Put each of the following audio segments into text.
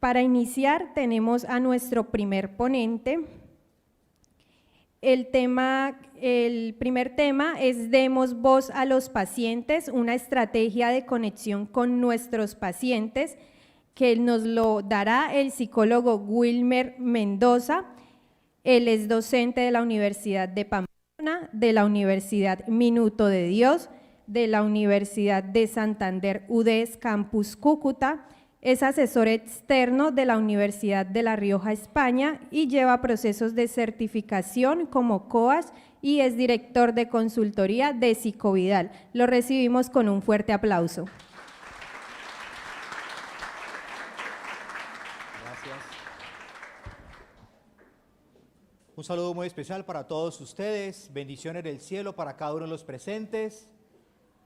Para iniciar tenemos a nuestro primer ponente. El primer tema es Demos voz a los pacientes, una estrategia de conexión con nuestros pacientes, que nos lo dará el psicólogo Wilmer Mendoza. Él es docente de la Universidad de Pamplona, de la Universidad Minuto de Dios, de la Universidad de Santander UDES Campus Cúcuta. Es asesor externo de la Universidad de La Rioja, España, y lleva procesos de certificación como coach y es director de consultoría de Psicovidal. Lo recibimos con un fuerte aplauso. Gracias. Un saludo muy especial para todos ustedes, bendiciones del cielo para cada uno de los presentes.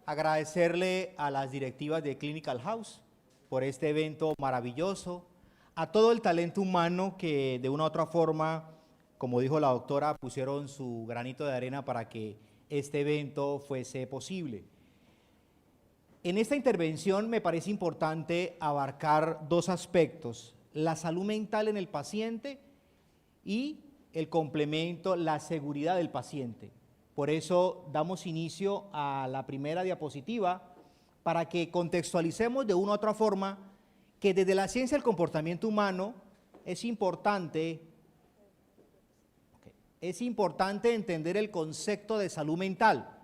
Agradecerle a las directivas de Clinical House por este evento maravilloso, a todo el talento humano que de una u otra forma, como dijo la doctora, pusieron su granito de arena para que este evento fuese posible. En esta intervención me parece importante abarcar dos aspectos: la salud mental en el paciente y el complemento, la seguridad del paciente. Por eso damos inicio a la primera diapositiva, para que contextualicemos de una u otra forma que desde la ciencia del comportamiento humano es importante entender el concepto de salud mental.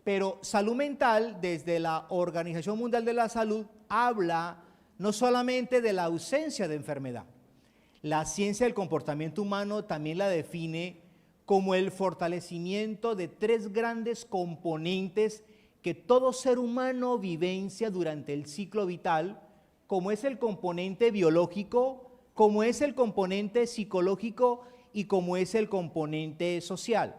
Pero salud mental, desde la Organización Mundial de la Salud, habla no solamente de la ausencia de enfermedad. La ciencia del comportamiento humano también la define como el fortalecimiento de tres grandes componentes que todo ser humano vivencia durante el ciclo vital, como es el componente biológico, como es el componente psicológico y como es el componente social.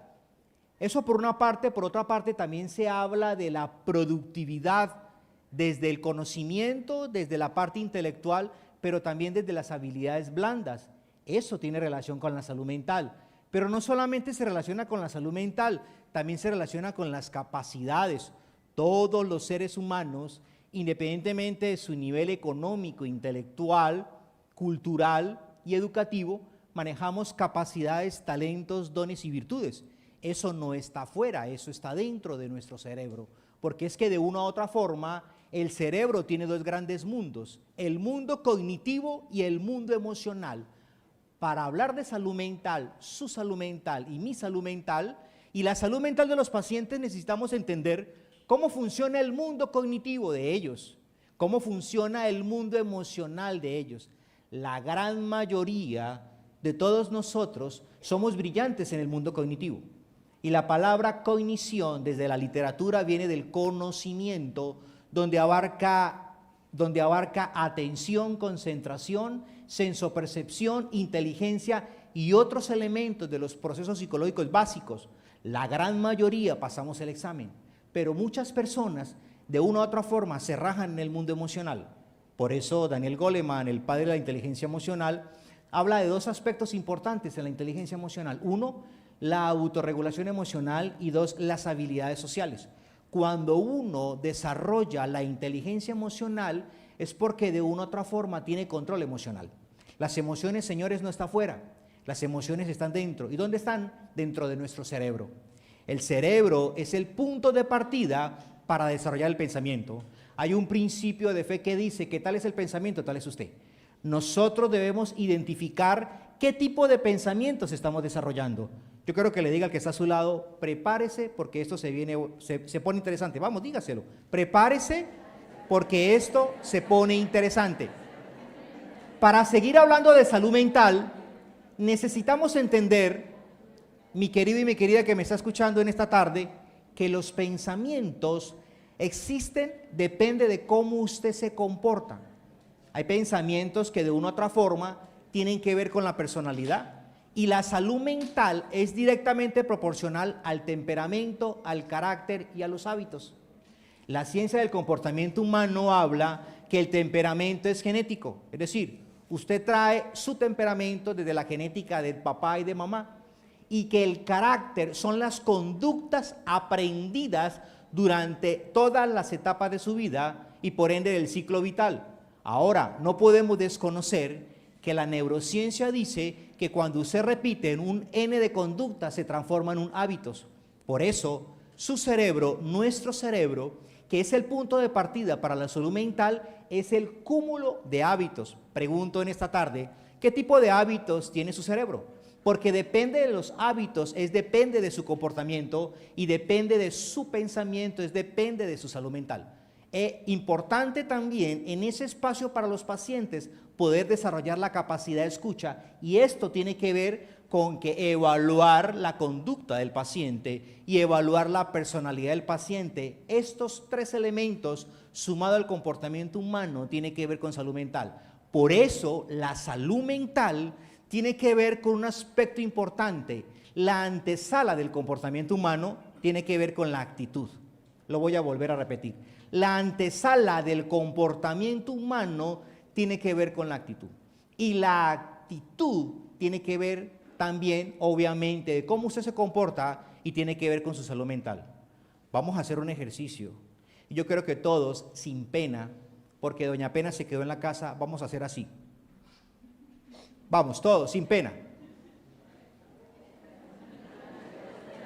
Eso por una parte. Por otra parte también se habla de la productividad desde el conocimiento, desde la parte intelectual, pero también desde las habilidades blandas. Eso tiene relación con la salud mental, pero no solamente se relaciona con la salud mental, también se relaciona con las capacidades. Todos los seres humanos, independientemente de su nivel económico, intelectual, cultural y educativo, manejamos capacidades, talentos, dones y virtudes. Eso no está afuera, eso está dentro de nuestro cerebro, porque es que de una u otra forma el cerebro tiene dos grandes mundos: el mundo cognitivo y el mundo emocional. Para hablar de salud mental, su salud mental y mi salud mental, y la salud mental de los pacientes, necesitamos entender cómo funciona el mundo cognitivo de ellos, cómo funciona el mundo emocional de ellos. La gran mayoría de todos nosotros somos brillantes en el mundo cognitivo. Y la palabra cognición desde la literatura viene del conocimiento, donde abarca atención, concentración, sensopercepción, inteligencia y otros elementos de los procesos psicológicos básicos. La gran mayoría pasamos el examen, pero muchas personas de una u otra forma se rajan en el mundo emocional. Por eso Daniel Goleman, el padre de la inteligencia emocional, habla de dos aspectos importantes en la inteligencia emocional. Uno, la autorregulación emocional, y dos, las habilidades sociales. Cuando uno desarrolla la inteligencia emocional es porque de una u otra forma tiene control emocional. Las emociones, señores, no están afuera, las emociones están dentro. ¿Y dónde están? Dentro de nuestro cerebro. El cerebro es el punto de partida para desarrollar el pensamiento. Hay un principio de fe que dice que tal es el pensamiento, tal es usted. Nosotros debemos identificar qué tipo de pensamientos estamos desarrollando. Yo quiero que le diga al que está a su lado: prepárese porque esto se pone interesante. Vamos, dígaselo. Prepárese porque esto se pone interesante. Para seguir hablando de salud mental, necesitamos entender, mi querido y mi querida que me está escuchando en esta tarde, que los pensamientos existen, depende de cómo usted se comporta. Hay pensamientos que de una u otra forma tienen que ver con la personalidad, y la salud mental es directamente proporcional al temperamento, al carácter y a los hábitos. La ciencia del comportamiento humano habla que el temperamento es genético, es decir, usted trae su temperamento desde la genética de papá y de mamá, y que el carácter son las conductas aprendidas durante todas las etapas de su vida y por ende del ciclo vital. Ahora, no podemos desconocer que la neurociencia dice que cuando usted repite en un N de conductas se transforma en un hábitos. Por eso, su cerebro, nuestro cerebro, que es el punto de partida para la salud mental, es el cúmulo de hábitos. Pregunto en esta tarde, ¿qué tipo de hábitos tiene su cerebro? Porque depende de los hábitos, depende de su comportamiento y depende de su pensamiento, depende de su salud mental. Es importante también en ese espacio para los pacientes poder desarrollar la capacidad de escucha, y esto tiene que ver con que evaluar la conducta del paciente y evaluar la personalidad del paciente. Estos tres elementos, sumado al comportamiento humano, tiene que ver con salud mental. Por eso la salud mental tiene que ver con un aspecto importante. La antesala del comportamiento humano tiene que ver con la actitud. Lo voy a volver a repetir. La antesala del comportamiento humano tiene que ver con la actitud. Y la actitud tiene que ver también, obviamente, de cómo usted se comporta y tiene que ver con su salud mental. Vamos a hacer un ejercicio. Yo creo que todos, sin pena, porque doña Pena se quedó en la casa, vamos a hacer así. Vamos, todos, sin pena.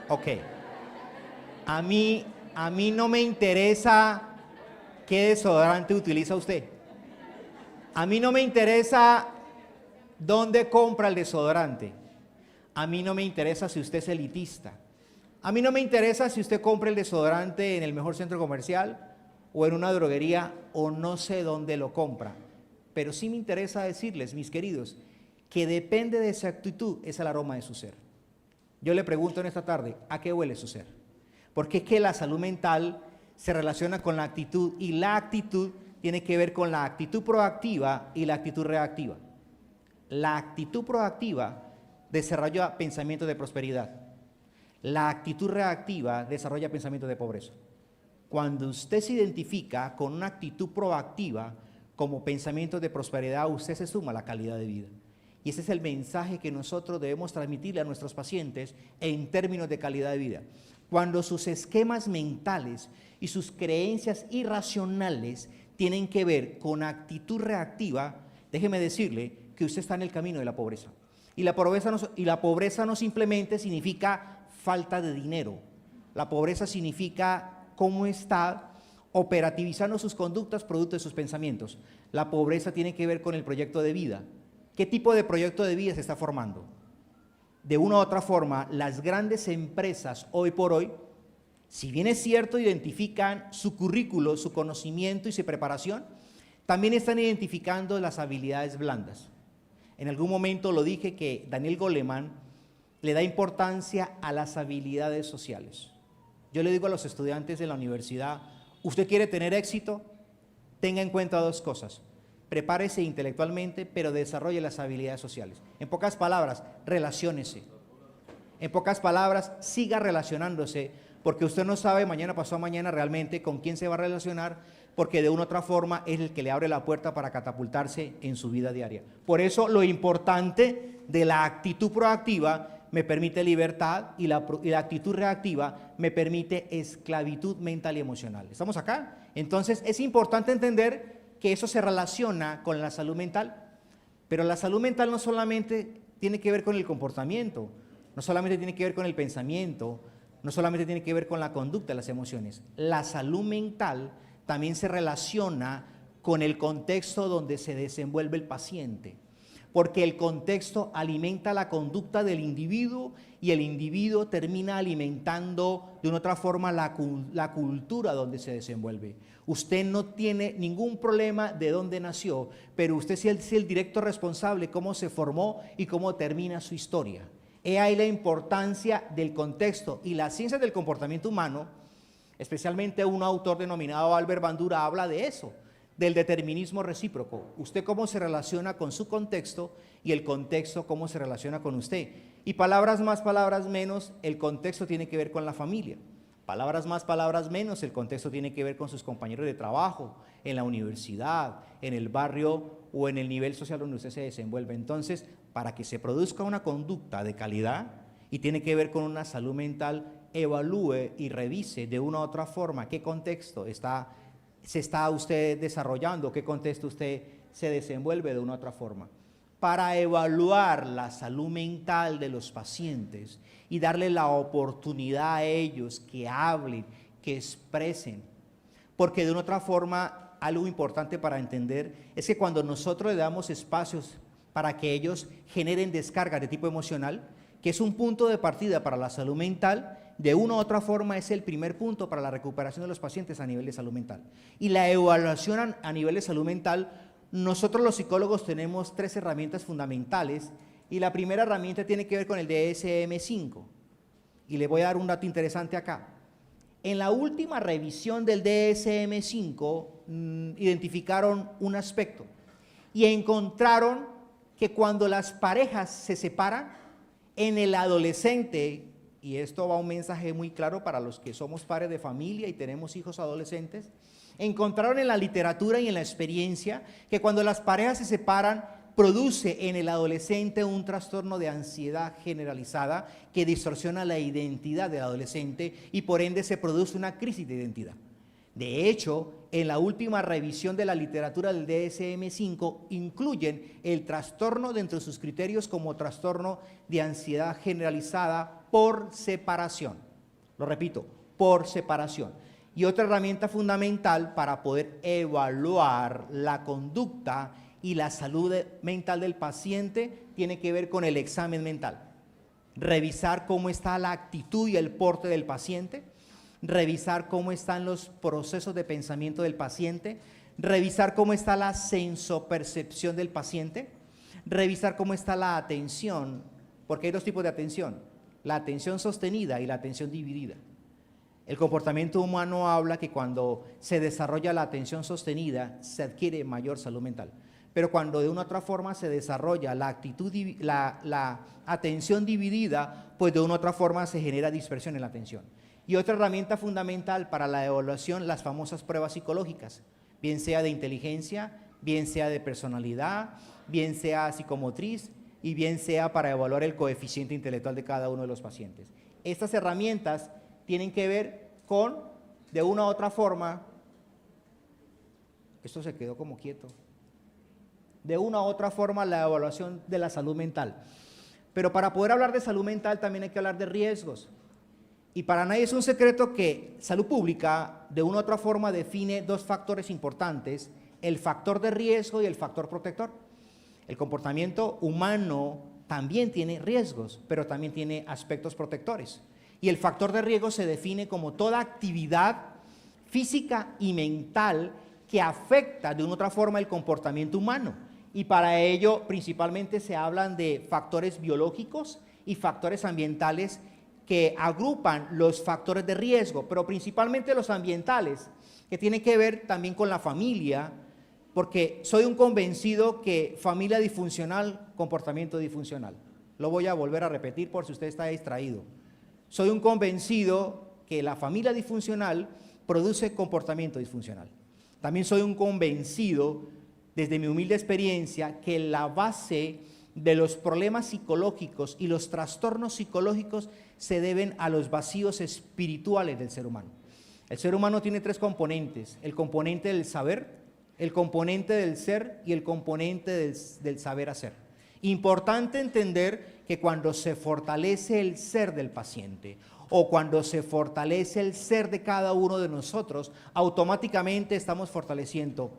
Ok. A mí no me interesa qué desodorante utiliza usted. A mí no me interesa dónde compra el desodorante. A mí no me interesa si usted es elitista. A mí no me interesa si usted compra el desodorante en el mejor centro comercial o en una droguería o no sé dónde lo compra. Pero sí me interesa decirles, mis queridos, que depende de esa actitud es el aroma de su ser. Yo le pregunto en esta tarde, ¿a qué huele su ser? Porque es que la salud mental se relaciona con la actitud y la actitud tiene que ver con la actitud proactiva y la actitud reactiva. La actitud proactiva desarrolla pensamientos de prosperidad. La actitud reactiva desarrolla pensamientos de pobreza. Cuando usted se identifica con una actitud proactiva como pensamientos de prosperidad, usted se suma a la calidad de vida. Y ese es el mensaje que nosotros debemos transmitirle a nuestros pacientes en términos de calidad de vida. Cuando sus esquemas mentales y sus creencias irracionales tienen que ver con actitud reactiva, déjeme decirle que usted está en el camino de la pobreza. Y la pobreza no simplemente significa falta de dinero. La pobreza significa cómo está operativizando sus conductas producto de sus pensamientos. La pobreza tiene que ver con el proyecto de vida. ¿Qué tipo de proyecto de vida se está formando? De una u otra forma, las grandes empresas hoy por hoy, si bien es cierto, identifican su currículo, su conocimiento y su preparación, también están identificando las habilidades blandas. En algún momento lo dije que Daniel Goleman le da importancia a las habilidades sociales. Yo le digo a los estudiantes de la universidad, usted quiere tener éxito, tenga en cuenta dos cosas. Prepárese intelectualmente, pero desarrolle las habilidades sociales. En pocas palabras, relaciónese. En pocas palabras, siga relacionándose, porque usted no sabe mañana, pasado mañana realmente con quién se va a relacionar, porque de una u otra forma es el que le abre la puerta para catapultarse en su vida diaria. Por eso lo importante de la actitud proactiva me permite libertad y la actitud reactiva me permite esclavitud mental y emocional. ¿Estamos acá? Entonces es importante entender que eso se relaciona con la salud mental, pero la salud mental no solamente tiene que ver con el comportamiento, no solamente tiene que ver con el pensamiento, no solamente tiene que ver con la conducta, las emociones. La salud mental también se relaciona con el contexto donde se desenvuelve el paciente, porque el contexto alimenta la conducta del individuo y el individuo termina alimentando de una otra forma la cultura donde se desenvuelve. Usted no tiene ningún problema de dónde nació, pero usted es el directo responsable de cómo se formó y cómo termina su historia. He ahí la importancia del contexto, y las ciencias del comportamiento humano, especialmente un autor denominado Albert Bandura, habla de eso, del determinismo recíproco. Usted cómo se relaciona con su contexto y el contexto cómo se relaciona con usted. Y palabras más, palabras menos, el contexto tiene que ver con la familia. Palabras más, palabras menos, el contexto tiene que ver con sus compañeros de trabajo, en la universidad, en el barrio o en el nivel social donde usted se desenvuelve. Entonces, para que se produzca una conducta de calidad y tiene que ver con una salud mental, evalúe y revise de una u otra forma qué contexto está se está usted desarrollando? ¿Qué contexto usted se desenvuelve de una u otra forma? Para evaluar la salud mental de los pacientes y darle la oportunidad a ellos que hablen, que expresen. Porque de una u otra forma, algo importante para entender es que cuando nosotros le damos espacios para que ellos generen descargas de tipo emocional, que es un punto de partida para la salud mental, de una u otra forma es el primer punto para la recuperación de los pacientes a nivel de salud mental. Y la evaluación a nivel de salud mental, nosotros los psicólogos tenemos 3 herramientas fundamentales y la primera herramienta tiene que ver con el DSM-5. Y le voy a dar un dato interesante acá. En la última revisión del DSM-5 identificaron un aspecto y encontraron que cuando las parejas se separan, en el adolescente, y esto va un mensaje muy claro para los que somos padres de familia y tenemos hijos adolescentes, encontraron en la literatura y en la experiencia que cuando las parejas se separan, produce en el adolescente un trastorno de ansiedad generalizada que distorsiona la identidad del adolescente y por ende se produce una crisis de identidad. De hecho, en la última revisión de la literatura del DSM-5 incluyen el trastorno dentro de sus criterios como trastorno de ansiedad generalizada por separación. Lo repito, por separación. Y otra herramienta fundamental para poder evaluar la conducta y la salud mental del paciente tiene que ver con el examen mental. Revisar cómo está la actitud y el porte del paciente, revisar cómo están los procesos de pensamiento del paciente, revisar cómo está la sensopercepción del paciente, revisar cómo está la atención, porque hay 2 tipos de atención, la atención sostenida y la atención dividida. El comportamiento humano habla que cuando se desarrolla la atención sostenida se adquiere mayor salud mental, pero cuando de una u otra forma se desarrolla la atención dividida, pues de una u otra forma se genera dispersión en la atención. Y otra herramienta fundamental para la evaluación, las famosas pruebas psicológicas, bien sea de inteligencia, bien sea de personalidad, bien sea psicomotriz y bien sea para evaluar el coeficiente intelectual de cada uno de los pacientes. Estas herramientas tienen que ver con, de una u otra forma, esto se quedó como quieto, de una u otra forma la evaluación de la salud mental. Pero para poder hablar de salud mental también hay que hablar de riesgos. Y para nadie es un secreto que salud pública de una u otra forma define 2 factores importantes, el factor de riesgo y el factor protector. El comportamiento humano también tiene riesgos, pero también tiene aspectos protectores. Y el factor de riesgo se define como toda actividad física y mental que afecta de una u otra forma el comportamiento humano. Y para ello principalmente se hablan de factores biológicos y factores ambientales que agrupan los factores de riesgo, pero principalmente los ambientales, que tienen que ver también con la familia, porque soy un convencido que familia disfuncional, comportamiento disfuncional. Lo voy a volver a repetir por si usted está distraído. Soy un convencido que la familia disfuncional produce comportamiento disfuncional. También soy un convencido, desde mi humilde experiencia, que la base de los problemas psicológicos y los trastornos psicológicos se deben a los vacíos espirituales del ser humano. El ser humano tiene 3 componentes, el componente del saber, el componente del ser y el componente del saber hacer. Importante entender que cuando se fortalece el ser del paciente o cuando se fortalece el ser de cada uno de nosotros, automáticamente estamos fortaleciendo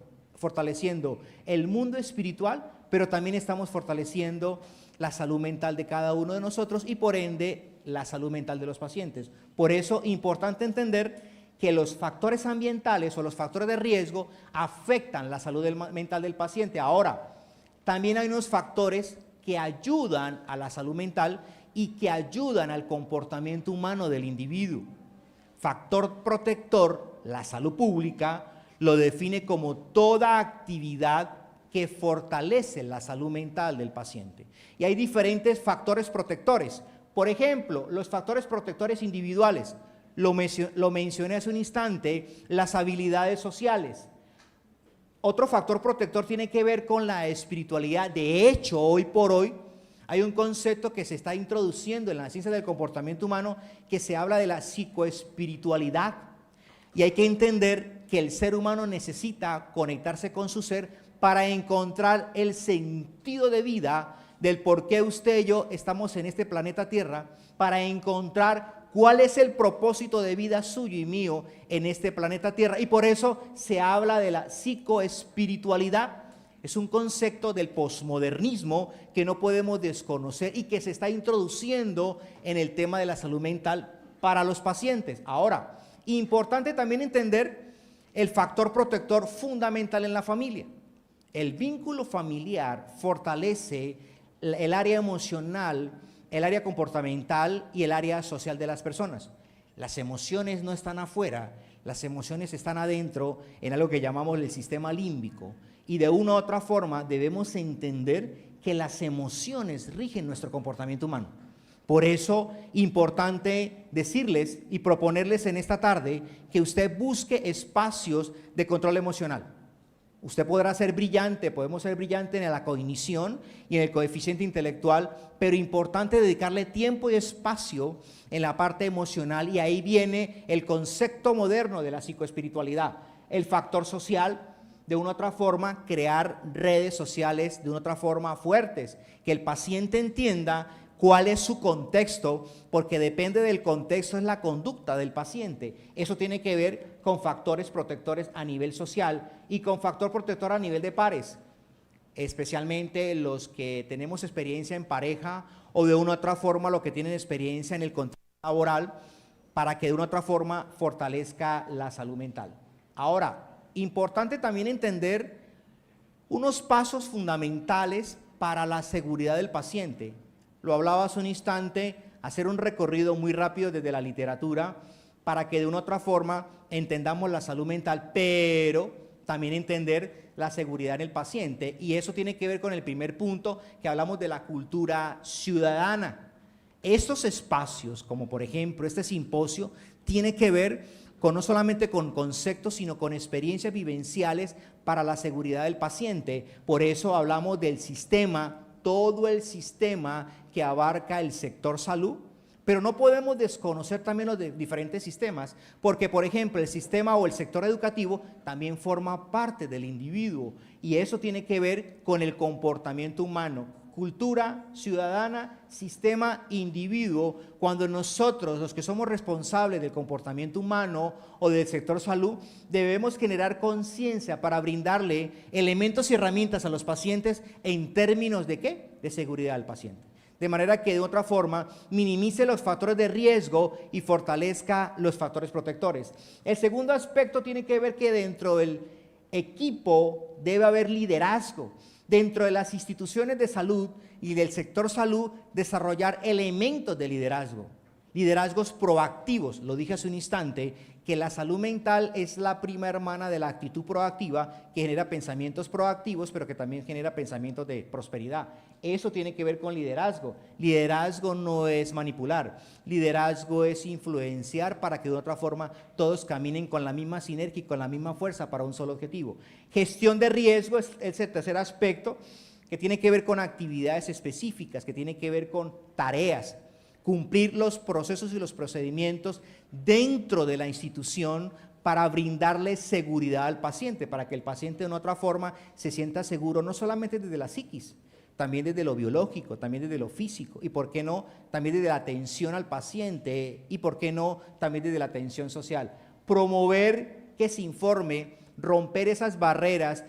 el mundo espiritual, pero también estamos fortaleciendo la salud mental de cada uno de nosotros y por ende la salud mental de los pacientes. Por eso es importante entender que los factores ambientales o los factores de riesgo afectan la salud mental del paciente. Ahora, también hay unos factores que ayudan a la salud mental y que ayudan al comportamiento humano del individuo. Factor protector, la salud pública, lo define como toda actividad que fortalece la salud mental del paciente. Y hay diferentes factores protectores. Por ejemplo, los factores protectores individuales, lo mencioné hace un instante, las habilidades sociales. Otro factor protector tiene que ver con la espiritualidad. De hecho, hoy por hoy, hay un concepto que se está introduciendo en la ciencia del comportamiento humano que se habla de la psicoespiritualidad. Y hay que entender que el ser humano necesita conectarse con su ser para encontrar el sentido de vida del por qué usted y yo estamos en este planeta Tierra, para encontrar cuál es el propósito de vida suyo y mío en este planeta Tierra. Y por eso se habla de la psicoespiritualidad. Es un concepto del posmodernismo que no podemos desconocer y que se está introduciendo en el tema de la salud mental para los pacientes. Ahora, importante también entender el factor protector fundamental en la familia. El vínculo familiar fortalece el área emocional, el área comportamental y el área social de las personas. Las emociones no están afuera, las emociones están adentro en algo que llamamos el sistema límbico. Y de una u otra forma debemos entender que las emociones rigen nuestro comportamiento humano. Por eso, importante decirles y proponerles en esta tarde que usted busque espacios de control emocional. Usted podrá ser brillante, podemos ser brillantes en la cognición y en el coeficiente intelectual, pero importante dedicarle tiempo y espacio en la parte emocional, y ahí viene el concepto moderno de la psicoespiritualidad, el factor social. De una u otra forma, crear redes sociales de una otra forma fuertes, que el paciente entienda cuál es su contexto, porque depende del contexto es la conducta del paciente. Eso tiene que ver con factores protectores a nivel social y con factor protector a nivel de pares, especialmente los que tenemos experiencia en pareja o de una u otra forma los que tienen experiencia en el contexto laboral, para que de una u otra forma fortalezca la salud mental. Ahora, importante también entender unos pasos fundamentales para la seguridad del paciente. Lo hablaba hace un instante, hacer un recorrido muy rápido desde la literatura para que de una u otra forma entendamos la salud mental, pero también entender la seguridad en el paciente. Y eso tiene que ver con el primer punto que hablamos de la cultura ciudadana. Estos espacios, como por ejemplo este simposio, tiene que ver no solamente con conceptos, sino con experiencias vivenciales para la seguridad del paciente. Por eso hablamos del sistema, todo el sistema que abarca el sector salud, pero no podemos desconocer también los diferentes sistemas, porque por ejemplo el sistema o el sector educativo también forma parte del individuo, y eso tiene que ver con el comportamiento humano. Cultura ciudadana, sistema, individuo. Cuando nosotros, los que somos responsables del comportamiento humano o del sector salud, debemos generar conciencia para brindarle elementos y herramientas a los pacientes en términos de ¿qué? De seguridad del paciente. De manera que de otra forma minimice los factores de riesgo y fortalezca los factores protectores. El segundo aspecto tiene que ver que dentro del equipo debe haber liderazgo. Dentro de las instituciones de salud y del sector salud, desarrollar elementos de liderazgo, liderazgos proactivos. Lo dije hace un instante, que la salud mental es la prima hermana de la actitud proactiva, que genera pensamientos proactivos, pero que también genera pensamientos de prosperidad. Eso tiene que ver con liderazgo. Liderazgo no es manipular, liderazgo es influenciar para que de otra forma todos caminen con la misma sinergia y con la misma fuerza para un solo objetivo. Gestión de riesgo es el tercer aspecto, que tiene que ver con actividades específicas, que tiene que ver con tareas, cumplir los procesos y los procedimientos dentro de la institución para brindarle seguridad al paciente, para que el paciente de una otra forma se sienta seguro, no solamente desde la psiquis, también desde lo biológico, también desde lo físico, y por qué no, también desde la atención al paciente, y por qué no, también desde la atención social. Promover que se informe, romper esas barreras,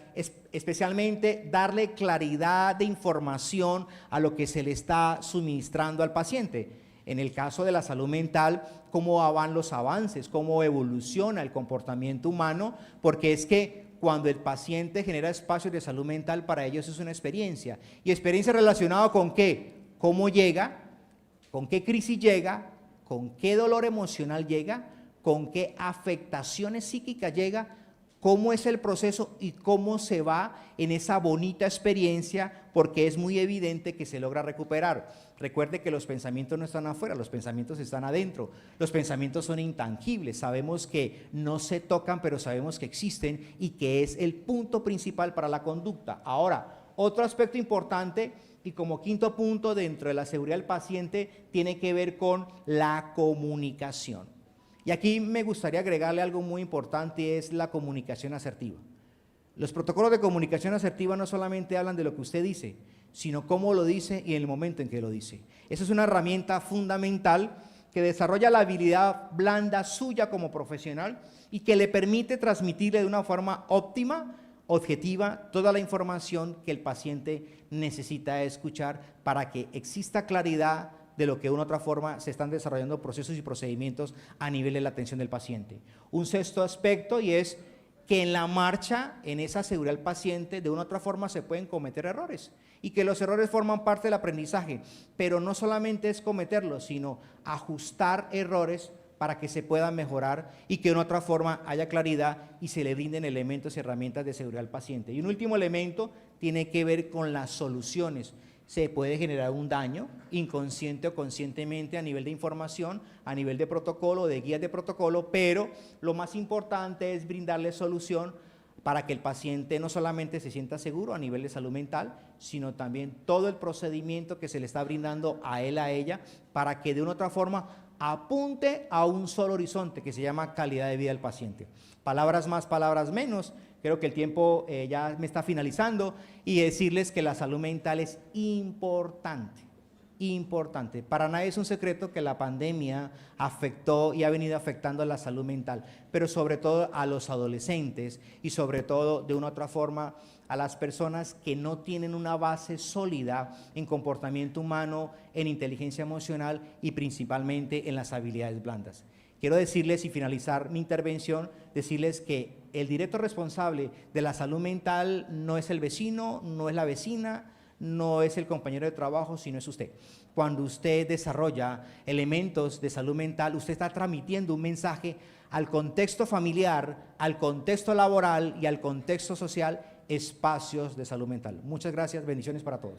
especialmente darle claridad de información a lo que se le está suministrando al paciente. En el caso de la salud mental, cómo van los avances, cómo evoluciona el comportamiento humano, porque es que cuando el paciente genera espacios de salud mental, para ellos es una experiencia. ¿Y experiencia relacionada con qué? ¿Cómo llega? ¿Con qué crisis llega? ¿Con qué dolor emocional llega? ¿Con qué afectaciones psíquicas llega? ¿Cómo es el proceso y cómo se va en esa bonita experiencia? Porque es muy evidente que se logra recuperar. Recuerde que los pensamientos no están afuera, los pensamientos están adentro. Los pensamientos son intangibles, sabemos que no se tocan, pero sabemos que existen y que es el punto principal para la conducta. Ahora, otro aspecto importante y como quinto punto dentro de la seguridad del paciente tiene que ver con la comunicación. Y aquí me gustaría agregarle algo muy importante, y es la comunicación asertiva. Los protocolos de comunicación asertiva no solamente hablan de lo que usted dice, sino cómo lo dice y en el momento en que lo dice. Esa es una herramienta fundamental que desarrolla la habilidad blanda suya como profesional y que le permite transmitirle de una forma óptima, objetiva, toda la información que el paciente necesita escuchar para que exista claridad de lo que de una u otra forma se están desarrollando procesos y procedimientos a nivel de la atención del paciente. Un sexto aspecto, y es que en la marcha, en esa seguridad del paciente, de una u otra forma se pueden cometer errores y que los errores forman parte del aprendizaje, pero no solamente es cometerlos, sino ajustar errores para que se puedan mejorar y que de una u otra forma haya claridad y se le brinden elementos y herramientas de seguridad al paciente. Y un último elemento tiene que ver con las soluciones. Se puede generar un daño inconsciente o conscientemente a nivel de información, a nivel de protocolo, de guías de protocolo, pero lo más importante es brindarle solución para que el paciente no solamente se sienta seguro a nivel de salud mental, sino también todo el procedimiento que se le está brindando a él, a ella, para que de una u otra forma apunte a un solo horizonte que se llama calidad de vida del paciente. Palabras más, palabras menos. Creo que el tiempo ya me está finalizando y decirles que la salud mental es importante, importante. Para nadie es un secreto que la pandemia afectó y ha venido afectando a la salud mental, pero sobre todo a los adolescentes y sobre todo de una u otra forma a las personas que no tienen una base sólida en comportamiento humano, en inteligencia emocional y principalmente en las habilidades blandas. Quiero decirles y finalizar mi intervención, decirles que el directo responsable de la salud mental no es el vecino, no es la vecina, no es el compañero de trabajo, sino es usted. Cuando usted desarrolla elementos de salud mental, usted está transmitiendo un mensaje al contexto familiar, al contexto laboral y al contexto social, espacios de salud mental. Muchas gracias, bendiciones para todos.